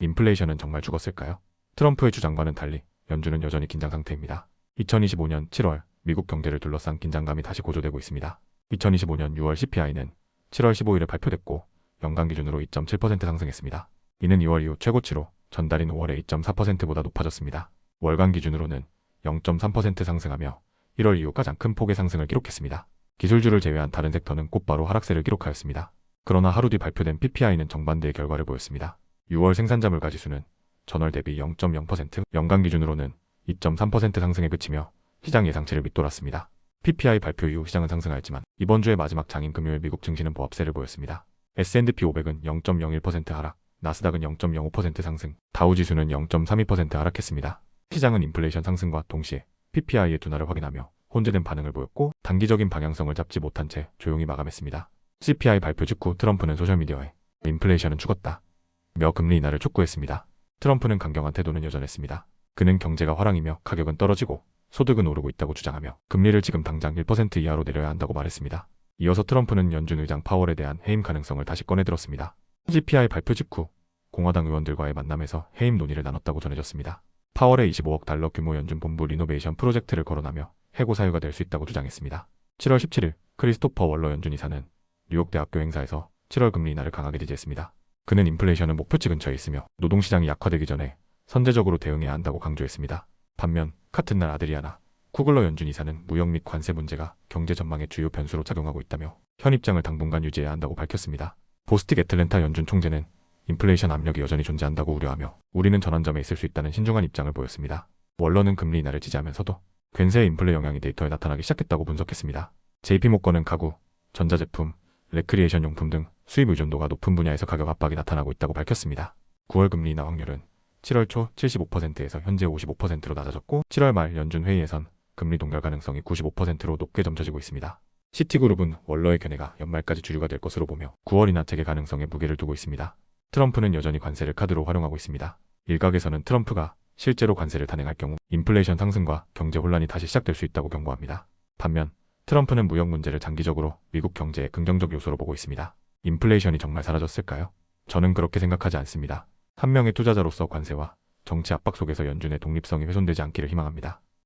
인플레이션은 정말 죽었을까요? 트럼프의 주장과는 달리 연준은 여전히 긴장 상태입니다. 2025년 7월 미국 경제를 둘러싼 긴장감이 다시 고조되고 있습니다. 2025년 6월 CPI는 7월 15일에 발표됐고 연간 기준으로 2.7% 상승했습니다. 이는 2월 이후 최고치로 전달인 5월의 2.4%보다 높아졌습니다. 월간 기준으로는 0.3% 상승하며 1월 이후 가장 큰 폭의 상승을 기록했습니다. 기술주를 제외한 다른 섹터는 곧바로 하락세를 기록하였습니다. 그러나 하루 뒤 발표된 PPI는 정반대의 결과를 보였습니다. 6월 생산자 물가 지수는 전월 대비 0.0%, 연간 기준으로는 2.3% 상승에 그치며 시장 예상치를 밑돌았습니다. PPI 발표 이후 시장은 상승하였지만 이번 주의 마지막 장인 금요일 미국 증시는 보합세를 보였습니다. S&P 500은 0.01% 하락, 나스닥은 0.05% 상승, 다우지수는 0.32% 하락했습니다. 시장은 인플레이션 상승과 동시에 PPI의 둔화를 확인하며 혼재된 반응을 보였고 단기적인 방향성을 잡지 못한 채 조용히 마감했습니다. CPI 발표 직후 트럼프는 소셜미디어에 인플레이션은 죽었다 며 금리 인하를 촉구했습니다. 트럼프는 강경한 태도는 여전했습니다. 그는 경제가 화랑이며 가격은 떨어지고 소득은 오르고 있다고 주장하며 금리를 지금 당장 1% 이하로 내려야 한다고 말했습니다. 이어서 트럼프는 연준 의장 파월에 대한 해임 가능성을 다시 꺼내들었습니다. CPI 발표 직후 공화당 의원들과의 만남에서 해임 논의를 나눴다고 전해졌습니다. 파월의 25억 달러 규모 연준 본부 리노베이션 프로젝트를 거론하며 해고 사유가 될 수 있다고 주장했습니다. 7월 17일 크리스토퍼 월러 연준 이사는 뉴욕대학교 행사에서 7월 금리 인하를 강하게 지지했습니다. 그는 인플레이션은 목표치 근처에 있으며 노동시장이 약화되기 전에 선제적으로 대응해야 한다고 강조했습니다. 반면 같은 날 아드리아나 쿠글러 연준 이사는 무역 및 관세 문제가 경제 전망의 주요 변수로 작용하고 있다며 현 입장을 당분간 유지해야 한다고 밝혔습니다. 보스틱 애틀랜타 연준 총재는 인플레이션 압력이 여전히 존재한다고 우려하며 우리는 전환점에 있을 수 있다는 신중한 입장을 보였습니다. 월러는 금리 인하를 지지하면서도 괜세의 인플레 영향이 데이터에 나타나기 시작했다고 분석했습니다. JP모건은 가구, 전자제품, 레크리에이션 용품 등 수입 의존도가 높은 분야에서 가격 압박이 나타나고 있다고 밝혔습니다. 9월 금리 인하 확률은 7월 초 75%에서 현재 55%로 낮아졌고 7월 말 연준 회의에선 금리 동결 가능성이 95%로 높게 점쳐지고 있습니다. 시티그룹은 월러의 견해가 연말까지 주류가 될 것으로 보며 9월 인하 체계 가능성에 무게를 두고 있습니다. 트럼프는 여전히 관세를 카드로 활용하고 있습니다. 일각에서는 트럼프가 실제로 관세를 단행할 경우 인플레이션 상승과 경제 혼란이 다시 시작될 수 있다고 경고합니다. 반면 트럼프는 무역 문제를 장기적으로 미국 경제의 긍정적 요소로 보고 있습니다. 인플레이션이 정말 사라졌을까요? 저는 그렇게 생각하지 않습니다. 한 명의 투자자로서 관세와 정치 압박 속에서 연준의 독립성이 훼손되지 않기를 희망합니다.